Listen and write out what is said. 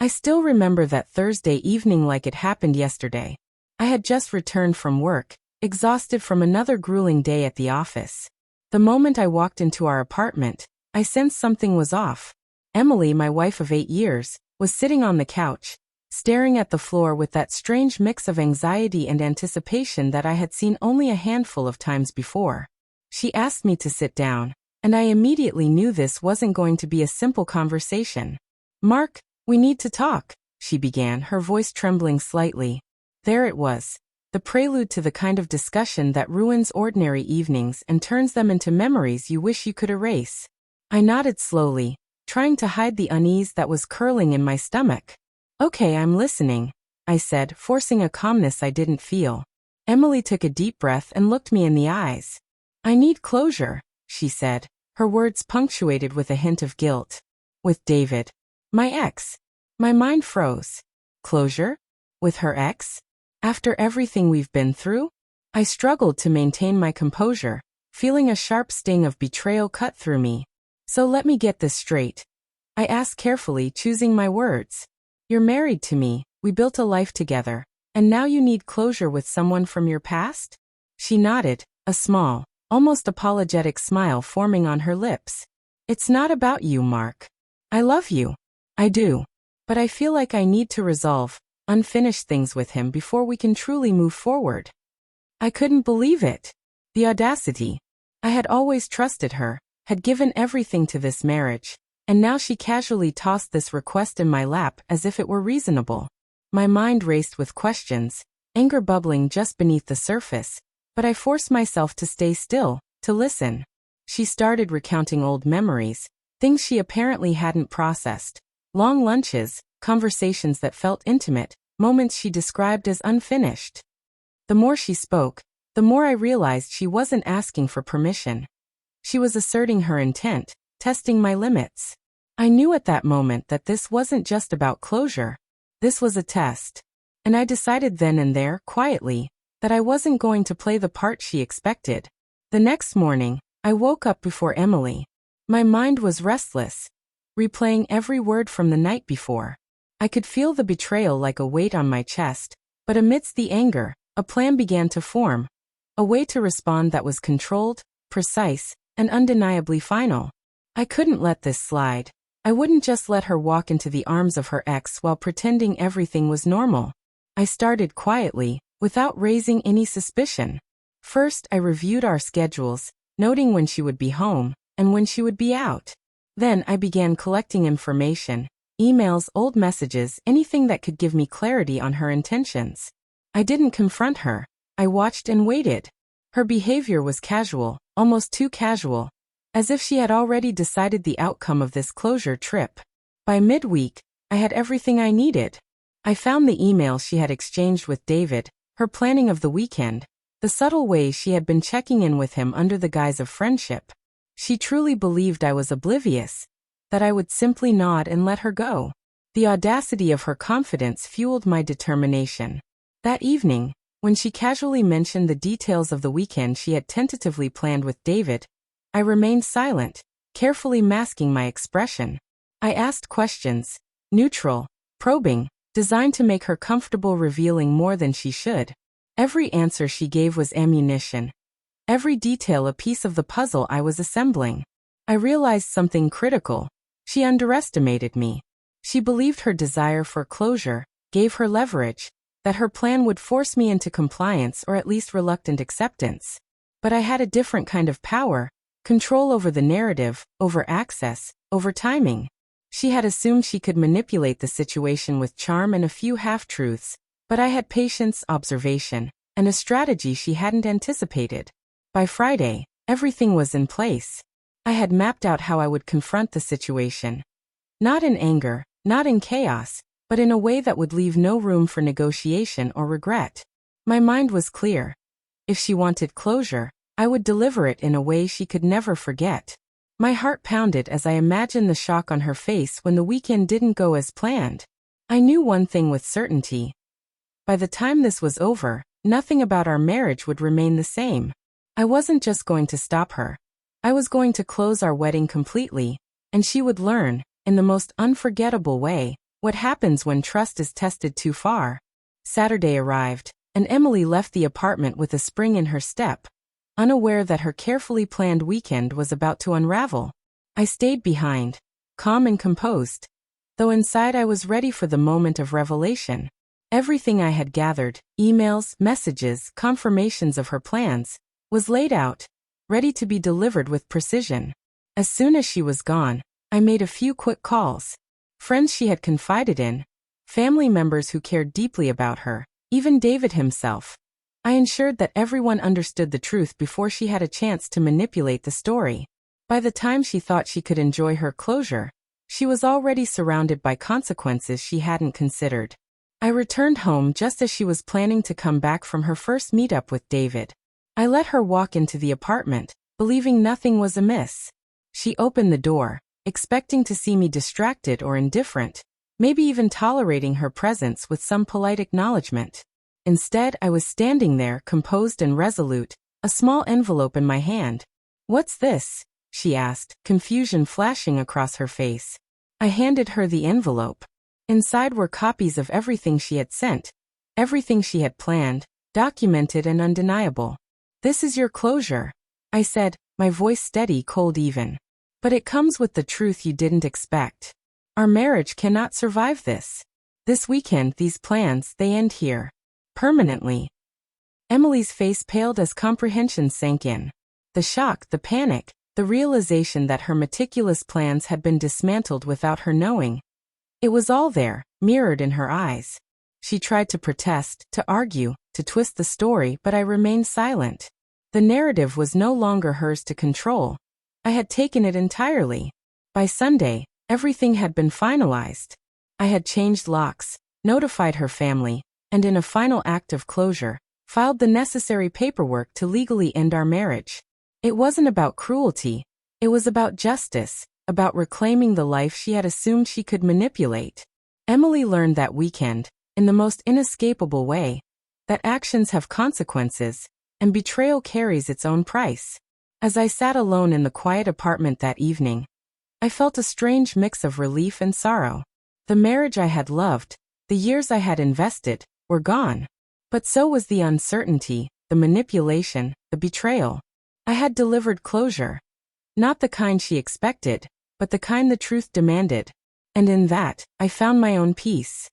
I still remember that Thursday evening like it happened yesterday. I had just returned from work, exhausted from another grueling day at the office. The moment I walked into our apartment, I sensed something was off. Emily, my wife of 8 years, was sitting on the couch, staring at the floor with that strange mix of anxiety and anticipation that I had seen only a handful of times before. She asked me to sit down, and I immediately knew this wasn't going to be a simple conversation. "Mark, we need to talk," she began, her voice trembling slightly. There it was, the prelude to the kind of discussion that ruins ordinary evenings and turns them into memories you wish you could erase. I nodded slowly, trying to hide the unease that was curling in my stomach. "Okay, I'm listening," I said, forcing a calmness I didn't feel. Emily took a deep breath and looked me in the eyes. "I need closure," she said, her words punctuated with a hint of guilt. "With David. My ex." My mind froze. Closure? With her ex? After everything we've been through? I struggled to maintain my composure, feeling a sharp sting of betrayal cut through me. "So let me get this straight," I asked carefully, choosing my words. "You're married to me, we built a life together, and now you need closure with someone from your past?" She nodded, a small, almost apologetic smile forming on her lips. "It's not about you, Mark. I love you. I do. But I feel like I need to resolve unfinished things with him before we can truly move forward." I couldn't believe it. The audacity. I had always trusted her, had given everything to this marriage, and now she casually tossed this request in my lap as if it were reasonable. My mind raced with questions, anger bubbling just beneath the surface, but I forced myself to stay still, to listen. She started recounting old memories, things she apparently hadn't processed. Long lunches, conversations that felt intimate, moments she described as unfinished. The more she spoke, the more I realized she wasn't asking for permission. She was asserting her intent, testing my limits. I knew at that moment that this wasn't just about closure. This was a test. And I decided then and there, quietly, that I wasn't going to play the part she expected. The next morning, I woke up before Emily. My mind was restless, replaying every word from the night before. I could feel the betrayal like a weight on my chest, but amidst the anger, a plan began to form. A way to respond that was controlled, precise, and undeniably final. I couldn't let this slide. I wouldn't just let her walk into the arms of her ex while pretending everything was normal. I started quietly, without raising any suspicion. First, I reviewed our schedules, noting when she would be home, and when she would be out. Then I began collecting information, emails, old messages, anything that could give me clarity on her intentions. I didn't confront her. I watched and waited. Her behavior was casual, almost too casual, as if she had already decided the outcome of this closure trip. By midweek, I had everything I needed. I found the email she had exchanged with David, her planning of the weekend, the subtle ways she had been checking in with him under the guise of friendship. She truly believed I was oblivious, that I would simply nod and let her go. The audacity of her confidence fueled my determination. That evening, when she casually mentioned the details of the weekend she had tentatively planned with David, I remained silent, carefully masking my expression. I asked questions, neutral, probing, designed to make her comfortable revealing more than she should. Every answer she gave was ammunition. Every detail a piece of the puzzle I was assembling. I realized something critical. She underestimated me. She believed her desire for closure gave her leverage, that her plan would force me into compliance or at least reluctant acceptance. But I had a different kind of power, control over the narrative, over access, over timing. She had assumed she could manipulate the situation with charm and a few half-truths, but I had patience, observation, and a strategy she hadn't anticipated. By Friday, everything was in place. I had mapped out how I would confront the situation. Not in anger, not in chaos, but in a way that would leave no room for negotiation or regret. My mind was clear. If she wanted closure, I would deliver it in a way she could never forget. My heart pounded as I imagined the shock on her face when the weekend didn't go as planned. I knew one thing with certainty. By the time this was over, nothing about our marriage would remain the same. I wasn't just going to stop her. I was going to close our wedding completely, and she would learn, in the most unforgettable way, What happens when trust is tested too far? Saturday arrived, and Emily left the apartment with a spring in her step, unaware that her carefully planned weekend was about to unravel. I stayed behind, calm and composed, though inside I was ready for the moment of revelation. Everything I had gathered, emails, messages, confirmations of her plans, was laid out, ready to be delivered with precision. As soon as she was gone, I made a few quick calls. Friends she had confided in, family members who cared deeply about her, even David himself. I ensured that everyone understood the truth before she had a chance to manipulate the story. By the time she thought she could enjoy her closure, she was already surrounded by consequences she hadn't considered. I returned home just as she was planning to come back from her first meetup with David. I let her walk into the apartment, believing nothing was amiss. She opened the door, expecting to see me distracted or indifferent, maybe even tolerating her presence with some polite acknowledgement. Instead, I was standing there, composed and resolute, a small envelope in my hand. "What's this?" she asked, confusion flashing across her face. I handed her the envelope. Inside were copies of everything she had sent, everything she had planned, documented and undeniable. "This is your closure," I said, my voice steady, cold even. "But it comes with the truth you didn't expect. Our marriage cannot survive this. This weekend, these plans, they end here. Permanently." Emily's face paled as comprehension sank in. The shock, the panic, the realization that her meticulous plans had been dismantled without her knowing. It was all there, mirrored in her eyes. She tried to protest, to argue, to twist the story, but I remained silent. The narrative was no longer hers to control. I had taken it entirely. By Sunday, everything had been finalized. I had changed locks, notified her family, and in a final act of closure, filed the necessary paperwork to legally end our marriage. It wasn't about cruelty. It was about justice, about reclaiming the life she had assumed she could manipulate. Emily learned that weekend, in the most inescapable way, that actions have consequences, and betrayal carries its own price. As I sat alone in the quiet apartment that evening, I felt a strange mix of relief and sorrow. The marriage I had loved, the years I had invested, were gone. But so was the uncertainty, the manipulation, the betrayal. I had delivered closure. Not the kind she expected, but the kind the truth demanded. And in that, I found my own peace.